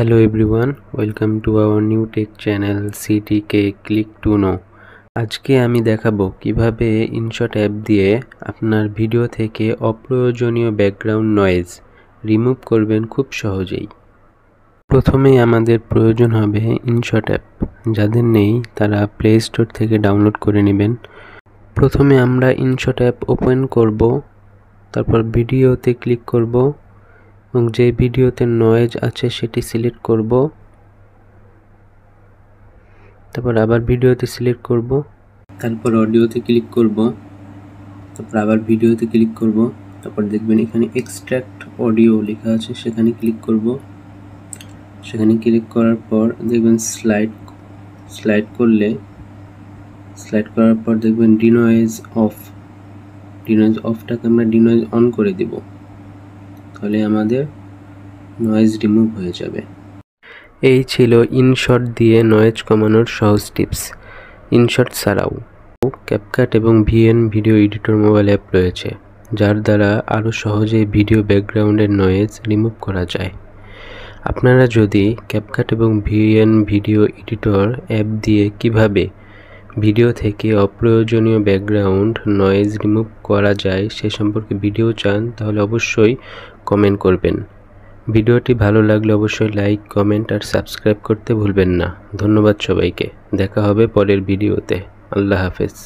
Hello everyone, welcome to our new tech channel CTK Click to Know। আজকে আমি দেখাবো কিভাবে ইনশট অ্যাপ দিয়ে আপনার ভিডিও থেকে অপ্রয়োজনীয় ব্যাকগ্রাউন্ড নয়েজ রিমুভ করবেন খুব সহজেই। প্রথমেই আমাদের প্রয়োজন হবে ইনশট অ্যাপ। যাদের নেই তারা প্লে স্টোর থেকে ডাউনলোড করে নেবেন। প্রথমে আমরা ইনশট অ্যাপ ওপেন করব, তারপর ভিডিওতে ক্লিক করব এবং যে ভিডিওতে নয়েজ আছে সেটি সিলেক্ট করব, তারপর আবার ভিডিওতে সিলেক্ট করব, তারপর অডিওতে ক্লিক করব, তারপর আবার ভিডিওতে ক্লিক করব, তারপর দেখবেন এখানে এক্সট্রাক্ট অডিও লেখা আছে, সেখানে ক্লিক করব। সেখানে ক্লিক করার পর দেখবেন স্লাইড করার পর দেখবেন ডিনয়েজ অফটাকে আমরা ডিনয়েজ অন করে দিব, তাহলে আমাদের নয়েজ রিমুভ হয়ে যাবে। এই ছিল ইনশট দিয়ে নয়েজ কমানোর সহজ টিপস। ইনশট ছাড়াও ক্যাপকাট এবং VN video editor mobile app রয়েছে, যার দ্বারা আরও সহজে ভিডিও ব্যাকগ্রাউন্ডের নয়েজ রিমুভ করা যায়। আপনারা যদি ক্যাপকাট এবং ভিএন ভিডিও এডিটর অ্যাপ দিয়ে কিভাবে ভিডিও থেকে অপ্রয়োজনীয় ব্যাকগ্রাউন্ড নয়েজ রিমুভ করা যায় সে সম্পর্কে ভিডিও চান, তাহলে অবশ্যই কমেন্ট করবেন। ভিডিওটি ভালো লাগলে অবশ্যই লাইক, কমেন্ট আর সাবস্ক্রাইব করতে ভুলবেন না। ধন্যবাদ সবাইকে। দেখা হবে পরের ভিডিওতে। আল্লাহ হাফেজ।